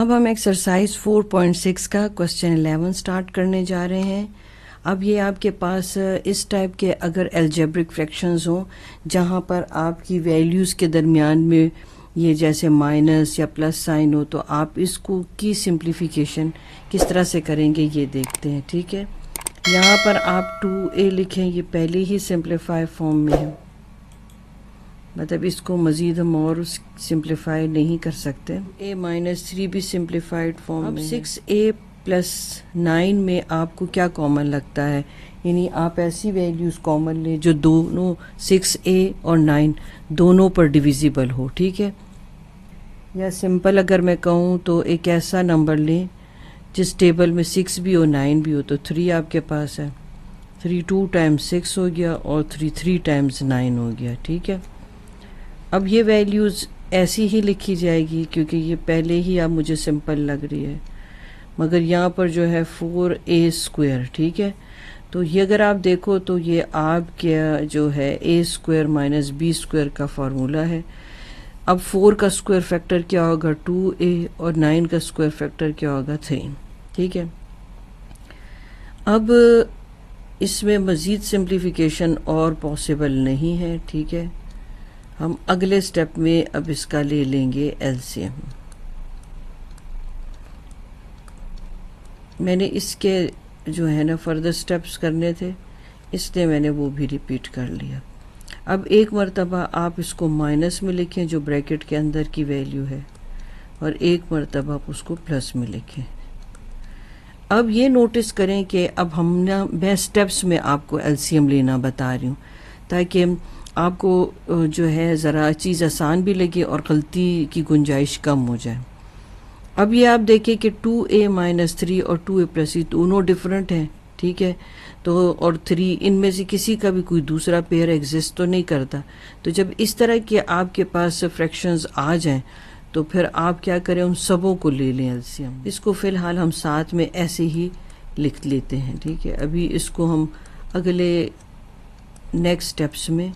अब हम एक्सरसाइज 4.6 का क्वेश्चन 11 स्टार्ट करने जा रहे हैं। अब ये आपके पास इस टाइप के अगर एल्जेब्रिक फ्रैक्शंस हों जहाँ पर आपकी वैल्यूज़ के दरमियान में ये जैसे माइनस या प्लस साइन हो, तो आप इसको की सिंप्लीफिकेशन किस तरह से करेंगे ये देखते हैं। ठीक है, यहाँ पर आप 2a लिखें, ये पहले ही सिंप्लीफाई फॉर्म में है, मतलब इसको मज़ीद हम और सिंप्लीफाई नहीं कर सकते। a-3 भी सिंप्लीफाइड फॉर्म में। अब 6a + 9 में आपको क्या कॉमन लगता है, यानी आप ऐसी वैल्यूज़ कॉमन लें जो दोनों 6a और 9 दोनों पर डिविजिबल हो। ठीक है, या सिंपल अगर मैं कहूँ तो एक ऐसा नंबर लें जिस टेबल में 6 भी हो 9 भी हो, तो 3 आपके पास है, 3 2 टाइम्स 6 हो गया और 3 3 टाइम्स 9 हो गया। ठीक है, अब ये वैल्यूज़ ऐसी ही लिखी जाएगी क्योंकि ये पहले ही आप मुझे सिंपल लग रही है, मगर यहाँ पर जो है 4a²। ठीक है, तो ये अगर आप देखो तो ये आपके जो है a² - b² का फार्मूला है। अब 4 का स्क्वायर फैक्टर क्या होगा 2a और 9 का स्क्वायर फैक्टर क्या होगा 3। ठीक है, अब इसमें मज़ीद सिंप्लीफिकेशन और पॉसिबल नहीं है। ठीक है, हम अगले स्टेप में अब इसका ले लेंगे एलसीएम। मैंने इसके जो है ना फर्दर स्टेप्स करने थे, इसलिए मैंने वो भी रिपीट कर लिया। अब एक मर्तबा आप इसको माइनस में लिखें जो ब्रैकेट के अंदर की वैल्यू है, और एक मर्तबा आप उसको प्लस में लिखें। अब ये नोटिस करें कि अब मैं स्टेप्स में आपको एलसीएम लेना बता रही हूँ ताकि आपको जो है ज़रा चीज़ आसान भी लगे और गलती की गुंजाइश कम हो जाए। अब ये आप देखें कि 2a-3 और 2a+3 दोनों डिफरेंट हैं। ठीक है, तो और 3 इनमें से किसी का भी कोई दूसरा पेयर एग्जिस्ट तो नहीं करता। तो जब इस तरह के आपके पास फ्रैक्शंस आ जाएं तो फिर आप क्या करें, उन सबों को ले लें एलसीएम। इसको फ़िलहाल हम साथ में ऐसे ही लिख लेते हैं। ठीक है, अभी इसको हम अगले नेक्स्ट स्टेप्स में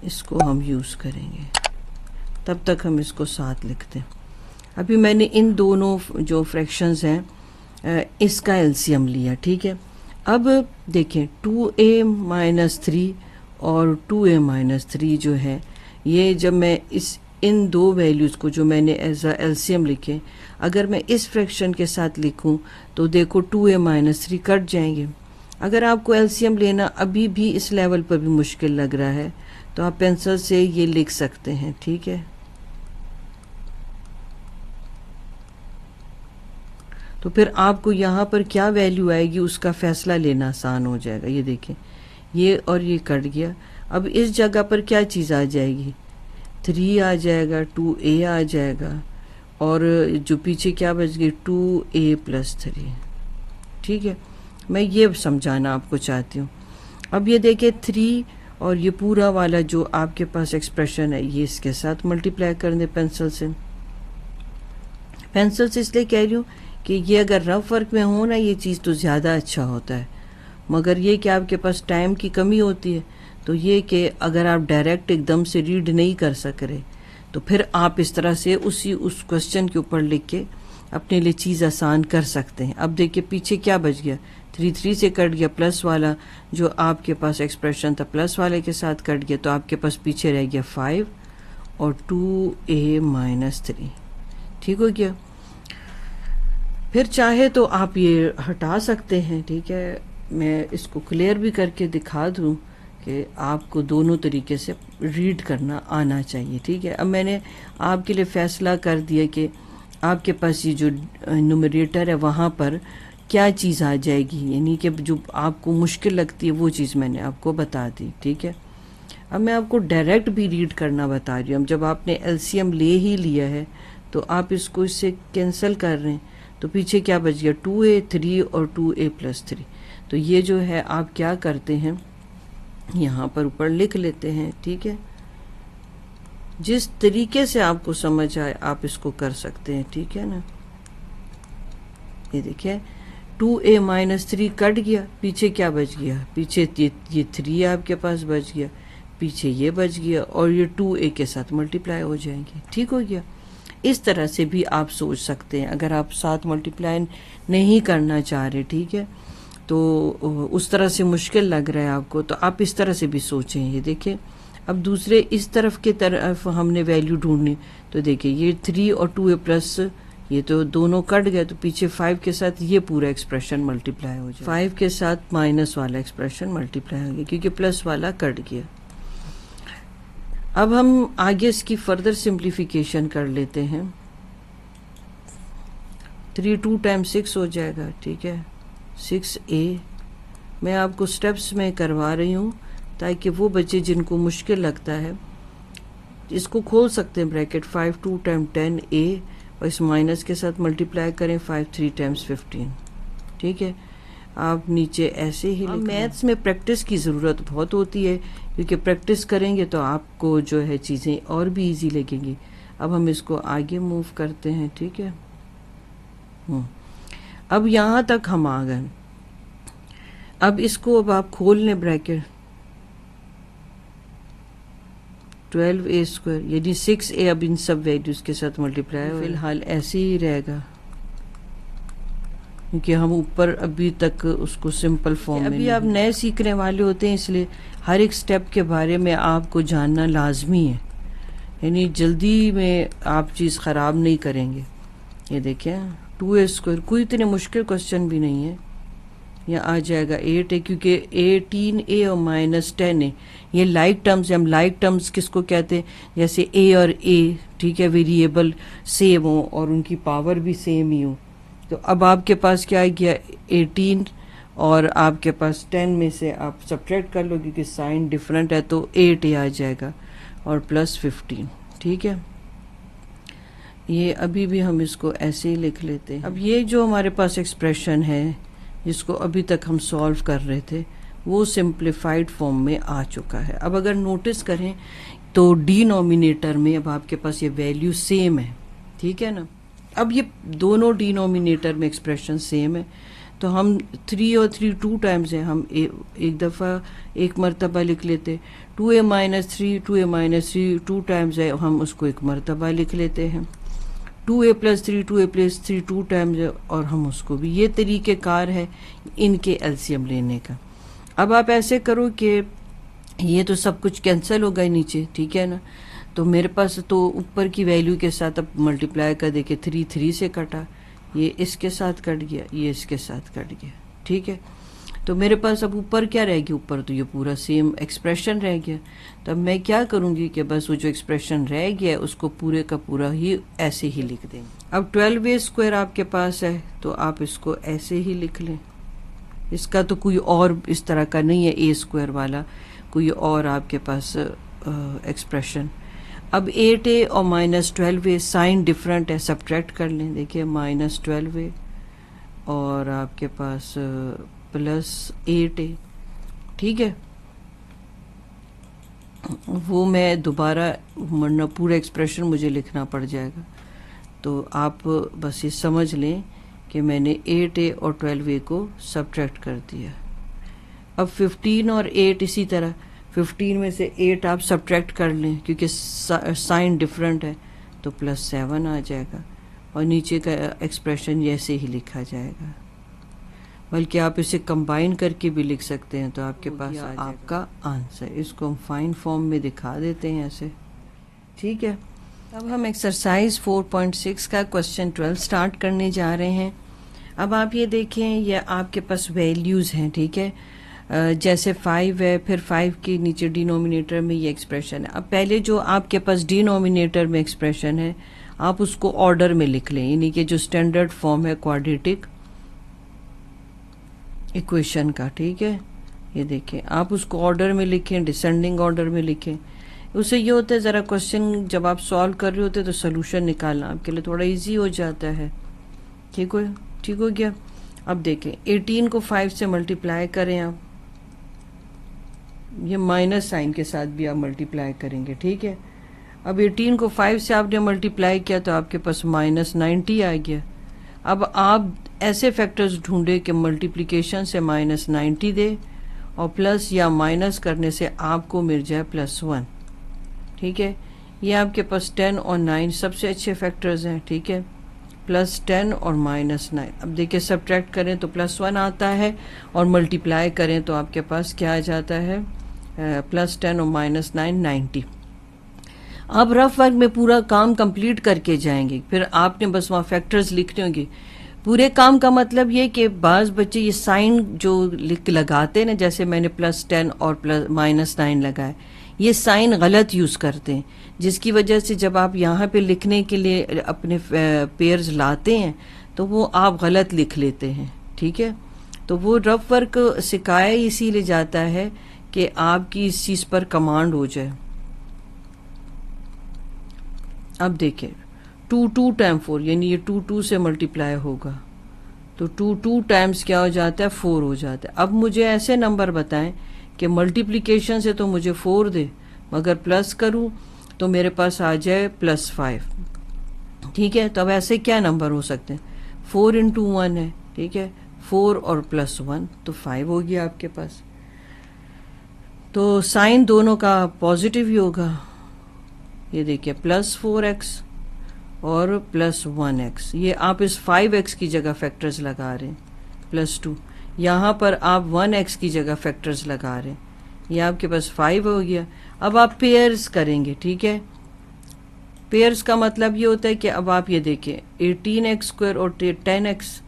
इसको हम यूज़ करेंगे, तब तक हम इसको साथ लिखते हैं। अभी मैंने इन दोनों जो फ्रैक्शंस हैं इसका एलसीएम लिया। ठीक है, अब देखें 2a-3 और 2a-3 जो है, ये जब मैं इन दो वैल्यूज़ को जो मैंने एज अ एलसीएम लिखे, अगर मैं इस फ्रैक्शन के साथ लिखूं तो देखो 2a-3 कट जाएंगे। अगर आपको एलसीएम लेना अभी भी इस लेवल पर भी मुश्किल लग रहा है तो आप पेंसिल से ये लिख सकते हैं। ठीक है, तो फिर आपको यहाँ पर क्या वैल्यू आएगी उसका फ़ैसला लेना आसान हो जाएगा। ये देखें, ये और ये कट गया। अब इस जगह पर क्या चीज़ आ जाएगी, 3 आ जाएगा, 2a आ जाएगा, और जो पीछे क्या बच गई 2a+3। ठीक है, मैं ये समझाना आपको चाहती हूँ। अब ये देखिए 3 और ये पूरा वाला जो आपके पास एक्सप्रेशन है ये इसके साथ मल्टीप्लाई कर दें पेंसिल से। पेंसिल से इसलिए कह रही हूँ कि ये अगर रफ वर्क में हो ना ये चीज़ तो ज़्यादा अच्छा होता है, मगर ये कि आपके पास टाइम की कमी होती है, तो ये कि अगर आप डायरेक्ट एकदम से रीड नहीं कर सक रहे तो फिर आप इस तरह से उस क्वेश्चन के ऊपर लिख के अपने लिए चीज़ आसान कर सकते हैं। अब देखिए पीछे क्या बच गया, 3 3 से कट गया, प्लस वाला जो आपके पास एक्सप्रेशन था प्लस वाले के साथ कट गया, तो आपके पास पीछे रह गया 5 और 2a-3। ठीक हो गया, फिर चाहे तो आप ये हटा सकते हैं। ठीक है, मैं इसको क्लियर भी करके दिखा दूँ कि आपको दोनों तरीके से रीड करना आना चाहिए। ठीक है, अब मैंने आपके लिए फ़ैसला कर दिया कि आपके पास ये जो न्यूमरेटर है वहाँ पर क्या चीज़ आ जाएगी, यानी कि जो आपको मुश्किल लगती है वो चीज़ मैंने आपको बता दी। ठीक है, अब मैं आपको डायरेक्ट भी रीड करना बता रही हूँ। जब आपने एलसीएम ले ही लिया है तो आप इसको इससे कैंसिल कर रहे हैं, तो पीछे क्या बच गया 2a-3 और 2a+3। तो ये जो है आप क्या करते हैं, यहाँ पर ऊपर लिख लेते हैं। ठीक है, जिस तरीके से आपको समझ आए आप इसको कर सकते हैं। ठीक है ना, ये देखिए 2a-3 कट गया, पीछे क्या बच गया, पीछे ये 3 आपके पास बच गया, पीछे ये बच गया और ये 2a के साथ मल्टीप्लाई हो जाएंगे। ठीक हो गया, इस तरह से भी आप सोच सकते हैं अगर आप 7 मल्टीप्लाई नहीं करना चाह रहे, ठीक है, तो उस तरह से मुश्किल लग रहा है आपको, तो आप इस तरह से भी सोचें। ये देखिए अब दूसरे इस तरफ की तरफ हमने वैल्यू ढूंढनी, तो देखिए ये 3 और 2a प्लस, ये तो दोनों कट गए, तो पीछे 5 के साथ ये पूरा एक्सप्रेशन मल्टीप्लाई हो जाए, 5 के साथ माइनस वाला एक्सप्रेशन मल्टीप्लाई हो गया क्योंकि प्लस वाला कट गया। अब हम आगे इसकी फर्दर सिंप्लीफिकेशन कर लेते हैं। 3 2 टाइम्स 6 हो जाएगा, ठीक है, 6a। मैं आपको स्टेप्स में करवा रही हूँ ताकि वो बच्चे जिनको मुश्किल लगता है इसको खोल सकते हैं ब्रैकेट। 5 2 टाइम 10a और इस माइनस के साथ मल्टीप्लाई करें 5 3 टाइम्स 15, ठीक है। आप नीचे ऐसे ही मैथ्स में प्रैक्टिस की ज़रूरत बहुत होती है क्योंकि प्रैक्टिस करेंगे तो आपको जो है चीज़ें और भी इजी लगेंगी। अब हम इसको आगे मूव करते हैं, ठीक है। अब यहाँ तक हम आ गए। अब इसको अब आप खोल लें ब्रैकेट, 12a स्क्वायर यानी 6a अब इन सब वैल्यूज़ के साथ मल्टीप्लाई फिलहाल ऐसे ही रहेगा क्योंकि हम ऊपर अभी तक उसको सिंपल फॉर्म में अभी आप नए सीखने वाले होते हैं, इसलिए हर एक स्टेप के बारे में आपको जानना लाजमी है, यानी जल्दी में आप चीज़ ख़राब नहीं करेंगे। ये देखें 2a स्क्वायर कोई इतने मुश्किल क्वेश्चन भी नहीं है, यह आ जाएगा 8a क्योंकि 18a और माइनस 10a ये लाइक टर्म्स है। हम लाइक टर्म्स किसको कहते हैं, जैसे a और a, ठीक है, वेरिएबल सेम हो और उनकी पावर भी सेम ही हो। तो अब आपके पास क्या आ गया 18 और आपके पास 10 में से आप सब्ट्रैक्ट कर लो क्योंकि साइन डिफरेंट है, तो 8a आ जाएगा और प्लस 15, ठीक है। ये अभी भी हम इसको ऐसे ही लिख लेते हैं। अब ये जो हमारे पास एक्सप्रेशन है जिसको अभी तक हम सॉल्व कर रहे थे वो सिंप्लीफाइड फॉर्म में आ चुका है। अब अगर नोटिस करें तो डिनोमिनेटर में अब आपके पास ये वैल्यू सेम है, ठीक है ना। अब ये दोनों डिनोमिनेटर में एक्सप्रेशन सेम है, तो हम 3 और 3 2 टाइम्स है, हम एक दफ़ा एक मरतबा लिख लेते। 2a minus 3 2a minus 3 2 times है, हम उसको एक मरतबा लिख लेते हैं। 2a plus 3 2a plus 3 2 times है और हम उसको भी, ये तरीक़ेकार है इनके एलसीएम लेने का। अब आप ऐसे करो कि ये तो सब कुछ कैंसिल हो गए नीचे, ठीक है ना, तो मेरे पास तो ऊपर की वैल्यू के साथ अब मल्टीप्लाई कर दे के 3 3 से कटा, ये इसके साथ कट गया, ये इसके साथ कट गया, ठीक है। तो मेरे पास अब ऊपर क्या रह गया, ऊपर तो ये पूरा सेम एक्सप्रेशन रह गया। तो अब मैं क्या करूँगी कि बस वो जो एक्सप्रेशन रह गया उसको पूरे का पूरा ही ऐसे ही लिख देंगे। अब 12a स्क्वायर आपके पास है तो आप इसको ऐसे ही लिख लें, इसका तो कोई और इस तरह का नहीं है a स्क्वायर वाला कोई और आपके पास एक्सप्रेशन। अब 8a और माइनस 12a साइन डिफरेंट है, सब्ट्रैक्ट कर लें। देखिए माइनस 12a और आपके पास प्लस 8a, ठीक है। वो मैं दोबारा वरना पूरा एक्सप्रेशन मुझे लिखना पड़ जाएगा, तो आप बस ये समझ लें कि मैंने 8a और 12a को सब्ट्रैक्ट कर दिया। अब 15 और 8 इसी तरह, 15 में से 8 आप सब्ट्रैक्ट कर लें क्योंकि साइन डिफरेंट है, तो प्लस 7 आ जाएगा और नीचे का एक्सप्रेशन जैसे ही लिखा जाएगा, बल्कि आप इसे कंबाइन करके भी लिख सकते हैं, तो आपके पास आपका आंसर। इसको हम फाइन फॉर्म में दिखा देते हैं ऐसे, ठीक है। अब हम एक्सरसाइज 4.6 का क्वेश्चन 12 स्टार्ट करने जा रहे हैं। अब आप ये देखें, ये आपके पास वैल्यूज़ हैं, ठीक है। जैसे 5 है, फिर 5 के नीचे डिनोमिनेटर में ये एक्सप्रेशन है। अब पहले जो आपके पास डिनोमिनेटर में एक्सप्रेशन है आप उसको ऑर्डर में लिख लें, यानी कि जो स्टैंडर्ड फॉर्म है क्वाड्रेटिक इक्वेशन का, ठीक है। ये देखें आप उसको ऑर्डर में लिखें, डिसेंडिंग ऑर्डर में लिखें। उससे ये होता है ज़रा क्वेश्चन जब आप सॉल्व कर रहे होते हैं तो सोल्यूशन निकालना आपके लिए थोड़ा इजी हो जाता है, ठीक हो गया। अब देखें 18 को 5 से मल्टीप्लाई करें आप, ये माइनस साइन के साथ भी आप मल्टीप्लाई करेंगे, ठीक है। अब 18 को 5 से आपने मल्टीप्लाई किया तो आपके पास माइनस 90 आ गया। अब आप ऐसे फैक्टर्स ढूंढे कि मल्टीप्लिकेशन से माइनस 90 दे और प्लस या माइनस करने से आपको मिल जाए +1, ठीक है। ये आपके पास 10 और 9 सबसे अच्छे फैक्टर्स हैं, ठीक है, +10 और -9। अब देखिए सब्ट्रैक्ट करें तो +1 आता है और मल्टीप्लाई करें तो आपके पास क्या आ जाता है, +10 और -9 90। अब रफ वर्क में पूरा काम कंप्लीट करके जाएंगे, फिर आपने बस वहाँ फैक्टर्स लिखने होंगे। पूरे काम का मतलब ये कि बाज़ बच्चे ये साइन जो लिख लगाते हैं ना, जैसे मैंने +10 और -9 लगाए, ये साइन गलत यूज़ करते हैं, जिसकी वजह से जब आप यहाँ पे लिखने के लिए अपने पेयर्स लाते हैं तो वो आप गलत लिख लेते हैं, ठीक है। तो वो रफ वर्क सिखाया इसीलिए जाता है कि आपकी इस चीज़ पर कमांड हो जाए। अब देखें 2 टाइम 4, यानी ये 2 से मल्टीप्लाई होगा तो 2 टाइम्स क्या हो जाता है, 4 हो जाता है। अब मुझे ऐसे नंबर बताएं कि मल्टीप्लिकेशन से तो मुझे 4 दे, मगर प्लस करूं तो मेरे पास आ जाए +5, ठीक है। तो अब ऐसे क्या नंबर हो सकते हैं, 4 × 1 है, ठीक है, 4 और +1 तो 5 हो गया आपके पास। तो साइन दोनों का पॉजिटिव ही होगा। ये देखिए +4x और +1x, ये आप इस 5x की जगह फैक्टर्स लगा रहे हैं, +2, यहाँ पर आप 1x की जगह फैक्टर्स लगा रहे हैं, ये आपके पास 5 हो गया। अब आप पेयर्स करेंगे, ठीक है। पेयर्स का मतलब ये होता है कि अब आप ये देखें 18x² और 10x,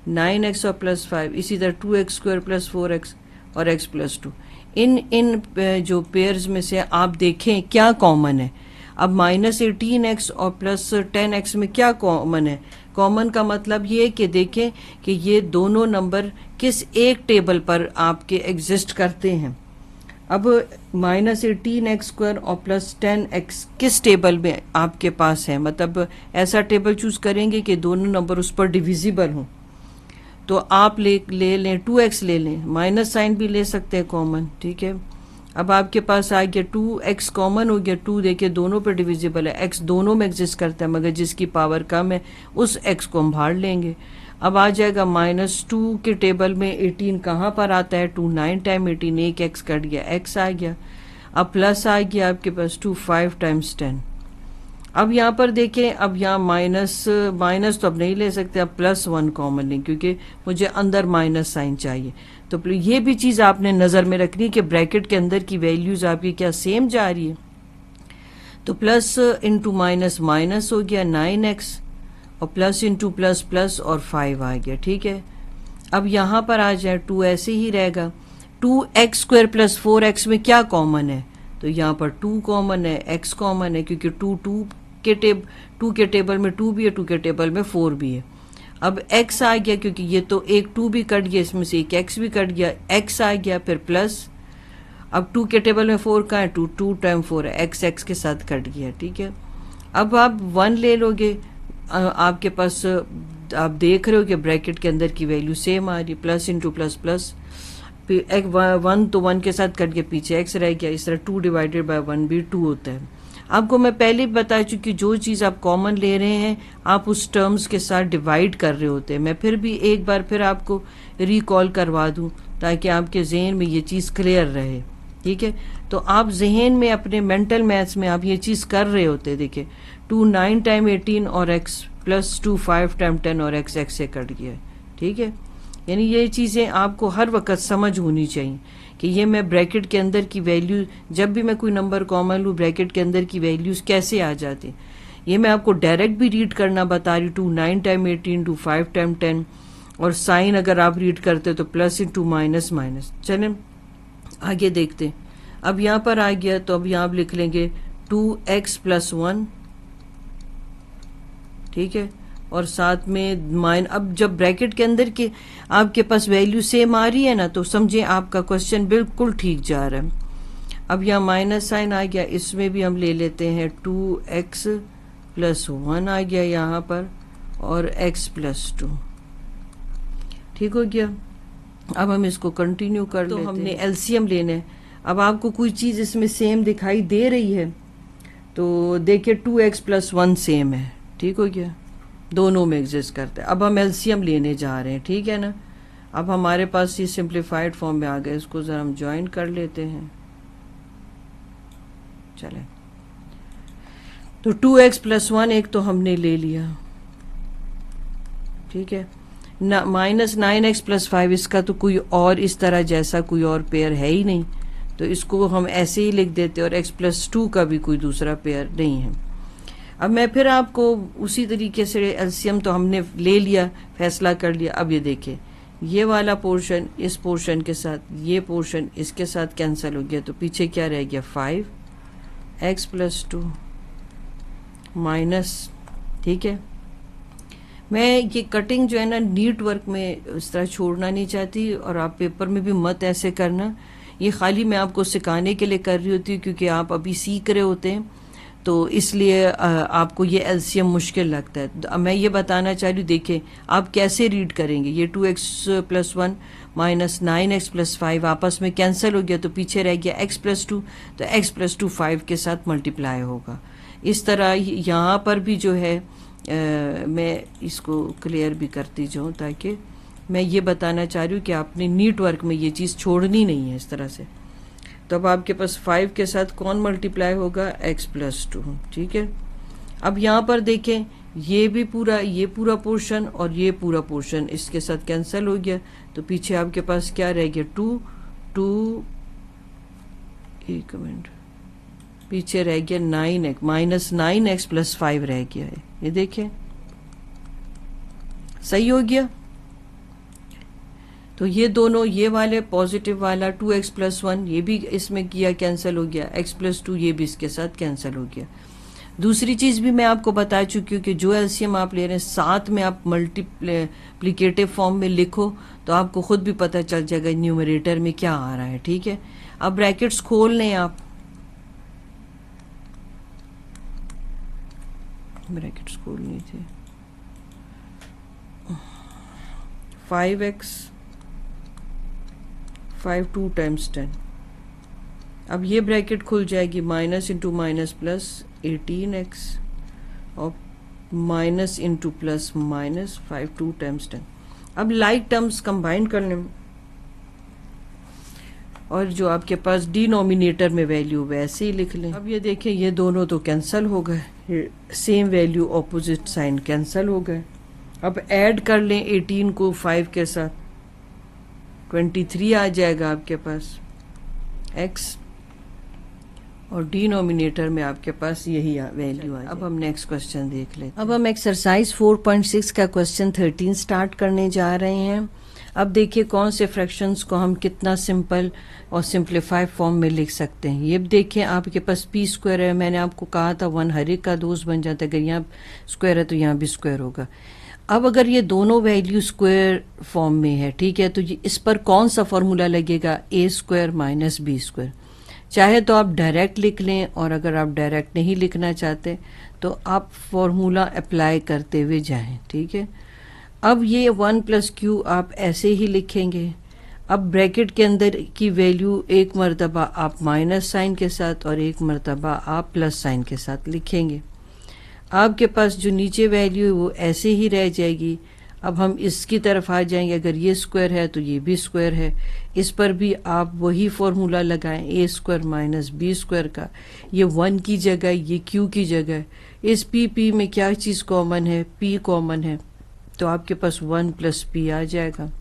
9x और +5, इसी तरह 2x² +4x और x +2, इन जो पेयर्स में से आप देखें क्या कॉमन है। अब -18x और +10x में क्या कॉमन है, कॉमन का मतलब ये है कि देखें कि ये दोनों नंबर किस एक टेबल पर आपके एग्जिस्ट करते हैं। अब -18x² और +10x किस टेबल में आपके पास है, मतलब ऐसा टेबल चूज करेंगे कि दोनों नंबर उस पर डिविजिबल हों। तो आप ले लें 2x ले लें, माइनस साइन भी ले सकते हैं कॉमन, ठीक है। अब आपके पास आ गया 2x कॉमन हो गया, 2 देखिए दोनों पर डिविजिबल है, x दोनों में एग्जिस्ट करता है, मगर जिसकी पावर कम है उस x को हम भाड़ लेंगे। अब आ जाएगा -2 के टेबल में 18 कहाँ पर आता है, 2 9 टाइम 18, एक x कट गया, x आ गया। अब प्लस आ गया आपके पास 2 5 टाइम्स 10। अब यहाँ पर देखें, अब यहाँ माइनस तो अब नहीं ले सकते, अब +1 कॉमन लें क्योंकि मुझे अंदर माइनस साइन चाहिए। तो ये भी चीज़ आपने नज़र में रखनी है कि ब्रैकेट के अंदर की वैल्यूज़ आपकी क्या सेम जा रही है। तो प्लस इंटू माइनस माइनस हो गया 9x और प्लस इंटू प्लस प्लस और 5 आ गया, ठीक है। अब यहाँ पर आ जाए 2 ऐसे ही रहेगा। 2x² + 4x में क्या कॉमन है, तो यहाँ पर 2 कॉमन है, x कॉमन है क्योंकि 2 के टेबल में 2 भी है, 2 के टेबल में 4 भी है। अब x आ गया क्योंकि ये तो एक 2 भी कट गया, इसमें से एक x भी कट गया, x आ गया, फिर प्लस अब 2 के टेबल में 4 कहाँ है, 2 टाइम 4 है, x के साथ कट गया, ठीक है। अब आप 1 ले लोगे, आपके पास आप देख रहे हो कि ब्रैकेट के अंदर की वैल्यू सेम आ रही है, प्लस इंटू प्लस प्लस, 1 तो 1 के साथ कट के पीछे x रह गया। इस तरह 2 डिवाइडेड बाय 1 भी 2 होता है। आपको मैं पहले भी बता चुकी, जो चीज़ आप कॉमन ले रहे हैं आप उस टर्म्स के साथ डिवाइड कर रहे होते हैं। मैं फिर भी एक बार फिर आपको रिकॉल करवा दूं ताकि आपके जहन में ये चीज़ क्लियर रहे, ठीक है। तो आप जहन में अपने मेंटल मैथ्स में आप ये चीज़ कर रहे होते हैं। देखिए 2 9 टाइम 18 और x प्लस 2 5 टाइम 10 और x से कट गया, ठीक है। यानी ये चीज़ें आपको हर वक्त समझ होनी चाहिए कि ये मैं ब्रैकेट के अंदर की वैल्यू, जब भी मैं कोई नंबर कॉमन लूँ ब्रैकेट के अंदर की वैल्यूज़ कैसे आ जाती, ये मैं आपको डायरेक्ट भी रीड करना बता रही हूँ। 2 9 टाइम 18, 2 5 टाइम 10 और साइन अगर आप रीड करते तो प्लस इंटू माइनस माइनस। चलें आगे देखते। अब यहाँ पर आ गया तो अब यहाँ आप लिख लेंगे 2x + 1, ठीक है, और साथ में अब जब ब्रैकेट के अंदर के आपके पास वैल्यू सेम आ रही है ना, तो समझे आपका क्वेश्चन बिल्कुल ठीक जा रहा है। अब यहाँ माइनस साइन आ गया, इसमें भी हम ले लेते हैं 2x + 1 आ गया यहाँ पर और x + 2, ठीक हो गया। अब हम इसको कंटिन्यू कर लेते हैं। तो हमने एलसीएम लेना है। अब आपको कोई चीज़ इसमें सेम दिखाई दे रही है तो देखिए 2x + 1 सेम है, ठीक हो गया, दोनों में एग्जिस्ट करते हैं। अब हम एलसीएम लेने जा रहे हैं, ठीक है ना। अब हमारे पास ये सिंप्लीफाइड फॉर्म में आ गया, इसको ज़रा हम ज्वाइन कर लेते हैं। चलें तो 2x प्लस 1 एक तो हमने ले लिया, ठीक है ना। माइनस 9x प्लस 5 इसका तो कोई और इस तरह जैसा कोई और पेयर है ही नहीं, तो इसको हम ऐसे ही लिख देते, और x प्लस 2 का भी कोई दूसरा पेयर नहीं है। अब मैं फिर आपको उसी तरीके से एलसीएम तो हमने ले लिया, फैसला कर लिया। अब ये देखें, ये वाला पोर्शन इस पोर्शन के साथ, ये पोर्शन इसके साथ कैंसिल हो गया, तो पीछे क्या रह गया 5x प्लस 2 माइनस, ठीक है। मैं ये कटिंग जो है ना नीट वर्क में इस तरह छोड़ना नहीं चाहती, और आप पेपर में भी मत ऐसे करना। ये खाली मैं आपको सिखाने के लिए कर रही होती हूँ, क्योंकि आप अभी सीख रहे होते हैं, तो इसलिए आपको ये एलसीएम मुश्किल लगता है। तो मैं ये बताना चाह रही हूँ, देखें आप कैसे रीड करेंगे। ये 2x plus 1 minus 9x plus 5 आपस में कैंसिल हो गया, तो पीछे रह गया x प्लस 2, तो x प्लस 2 5 के साथ मल्टीप्लाई होगा। इस तरह यहाँ पर भी जो है मैं इसको क्लियर भी करती जाऊँ, ताकि मैं ये बताना चाह रही हूँ कि आपने नीट वर्क में ये चीज़ छोड़नी नहीं है इस तरह से। तो अब आपके पास 5 के साथ कौन मल्टीप्लाई होगा, x प्लस 2, ठीक है। अब यहाँ पर देखें, ये पूरा पोर्शन और ये पूरा पोर्शन इसके साथ कैंसिल हो गया, तो पीछे आपके पास क्या रह गया 2 एक मिनट, पीछे रह गया 9x माइनस 9x प्लस 5 रह गया है। ये देखें सही हो गया। तो ये दोनों, ये वाले पॉजिटिव वाला 2x प्लस 1 ये भी इसमें किया कैंसिल हो गया, x प्लस 2 ये भी इसके साथ कैंसिल हो गया। दूसरी चीज़ भी मैं आपको बता चुकी हूँ कि जो एलसीएम आप ले रहे हैं साथ में आप मल्टीप्लिकेटिव फॉर्म में लिखो, तो आपको खुद भी पता चल जाएगा न्यूमरेटर में क्या आ रहा है, ठीक है। अब ब्रैकेट्स खोल लें आप, ब्रैकेट्स खोलनी थी। 5x 5 2 टाइम्स 10, अब ये ब्रैकेट खुल जाएगी, minus into minus plus 18x और minus into plus minus 5 2 times 10। अब लाइक टर्म्स कंबाइन कर लें, और जो आपके पास डिनोमिनेटर में वैल्यू वैसे ही लिख लें। अब ये देखें, ये दोनों तो कैंसिल हो गए, same value opposite sign cancel हो गए। अब ऐड कर लें 18 को 5 के साथ, 23 आ जाएगा आपके पास x, और डिनोमिनेटर में आपके पास यही वैल्यू आ। अब हम नेक्स्ट क्वेश्चन देख लेते हैं। अब हम एक्सरसाइज 4.6 का क्वेश्चन 13 स्टार्ट करने जा रहे हैं। अब देखिए कौन से फ्रैक्शंस को हम कितना सिंपल और सिंप्लीफाइड फॉर्म में लिख सकते हैं। ये देखिए आपके पास पी स्क्वायर है, मैंने आपको कहा था 1 हर एक का दोस्त बन जाता है, अगर यहाँ स्क्वायर है तो यहाँ भी स्क्वायर होगा। अब अगर ये दोनों वैल्यू स्क्वायर फॉर्म में है, ठीक है, तो ये इस पर कौन सा फॉर्मूला लगेगा, ए स्क्वायर माइनस बी स्क्वायर। चाहे तो आप डायरेक्ट लिख लें, और अगर आप डायरेक्ट नहीं लिखना चाहते तो आप फॉर्मूला अप्लाई करते हुए जाएं, ठीक है। अब ये 1 प्लस क्यू आप ऐसे ही लिखेंगे। अब ब्रैकेट के अंदर की वैल्यू एक मरतबा आप माइनस साइन के साथ और एक मरतबा आप प्लस साइन के साथ लिखेंगे। आपके पास जो नीचे वैल्यू है वो ऐसे ही रह जाएगी। अब हम इसकी तरफ आ जाएंगे, अगर ये स्क्वायर है तो ये भी स्क्वायर है, इस पर भी आप वही फॉर्मूला लगाएं, ए स्क्वायर माइनस बी स्क्वायर का। ये 1 की जगह, ये क्यू की जगह। इस पी में क्या चीज़ कॉमन है, पी कॉमन है, तो आपके पास 1 प्लस पी आ जाएगा।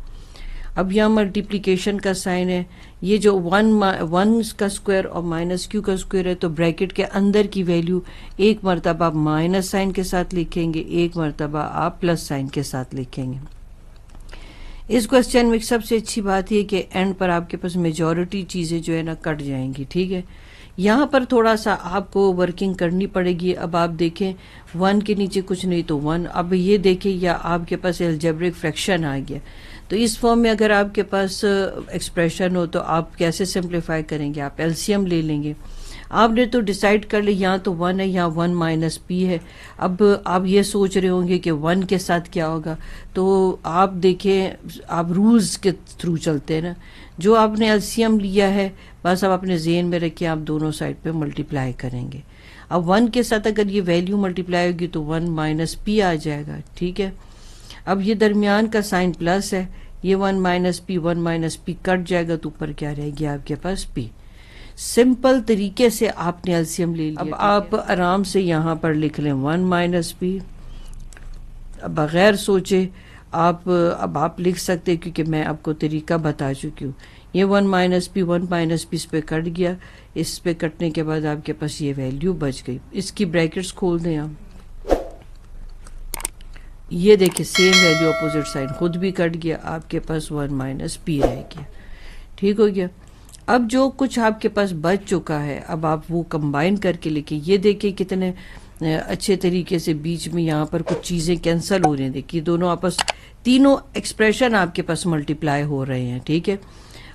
अब यहाँ मल्टीप्लिकेशन का साइन है, ये जो 1 का स्क्वायर और माइनस क्यू का स्क्वायर है, तो ब्रैकेट के अंदर की वैल्यू एक मरतबा माइनस साइन के साथ लिखेंगे, एक मरतबा आप प्लस साइन के साथ लिखेंगे। इस क्वेश्चन में सबसे अच्छी बात ये कि एंड पर आपके पास मेजॉरिटी चीज़ें जो है ना कट जाएंगी, ठीक है। यहाँ पर थोड़ा सा आपको वर्किंग करनी पड़ेगी। अब आप देखें 1 के नीचे कुछ नहीं तो 1। अब ये देखें, या आपके पास अलजेब्रिक फ्रैक्शन आ गया, तो इस फॉर्म में अगर आपके पास एक्सप्रेशन हो तो आप कैसे सिंप्लीफाई करेंगे, आप एलसीएम ले लेंगे। आपने तो डिसाइड कर लिया, यहाँ तो 1 है, यहाँ 1 माइनस पी है। अब आप ये सोच रहे होंगे कि 1 के साथ क्या होगा, तो आप देखें, आप रूल्स के थ्रू चलते हैं ना, जो आपने एलसीएम लिया है बस आप अपने ज़हन में रखिए, आप दोनों साइड पे मल्टीप्लाई करेंगे। अब 1 के साथ अगर ये वैल्यू मल्टीप्लाई होगी तो 1 माइनस पी आ जाएगा, ठीक है। अब ये दरमियान का साइन प्लस है, ये 1 माइनस पी कट जाएगा, तो ऊपर क्या रहेगी आपके पास पी। सिंपल तरीके से आपने एलसीएम ले लिया। अब आप आराम से यहाँ पर लिख लें 1 माइनस पी, बगैर सोचे आप अब आप लिख सकते हैं, क्योंकि मैं आपको तरीका बता चुकी हूँ। ये 1 माइनस पी इस पे कट गया, इस पे कटने के बाद आपके पास ये वैल्यू बच गई। इसकी ब्रैकेट्स खोल दें आप, ये देखिए सेम वैल्यू अपोजिट साइड खुद भी कट गया, आपके पास 1 माइनस पी रह गया। ठीक हो गया। अब जो कुछ आपके पास बच चुका है, अब आप वो कंबाइन करके लिखिए। ये देखिए कितने अच्छे तरीके से बीच में यहाँ पर कुछ चीज़ें कैंसिल हो रही हैं। देखिए दोनों आपस, तीनों एक्सप्रेशन आपके पास मल्टीप्लाई हो रहे हैं। ठीक है।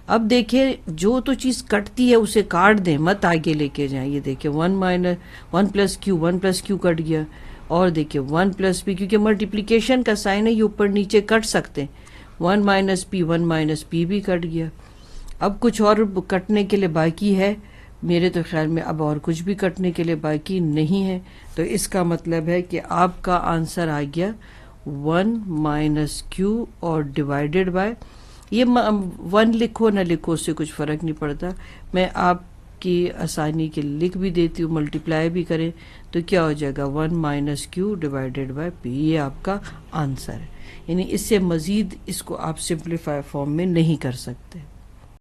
अब देखिए जो तो चीज़ कटती है उसे काट दें, मत आगे लेके जाएं। ये देखिए 1 प्लस क्यू कट गया, और देखिए 1 प्लस पी, क्योंकि मल्टीप्लिकेशन का साइन है, ये ऊपर नीचे कट सकते हैं। 1 माइनस पी भी कट गया। अब कुछ और कटने के लिए बाकी है, मेरे तो ख्याल में अब और कुछ भी कटने के लिए बाकी नहीं है। तो इसका मतलब है कि आपका आंसर आ गया 1 माइनस क्यू और डिवाइडेड बाय, ये 1 लिखो ना लिखो उससे कुछ फ़र्क नहीं पड़ता, मैं आपकी आसानी के लिख भी देती हूँ, मल्टीप्लाई भी करें तो क्या हो जाएगा 1 minus Q divided by P, ये आपका आंसर है। यानी इससे मज़ीद इसको आप सिंप्लीफाई फॉर्म में नहीं कर सकते।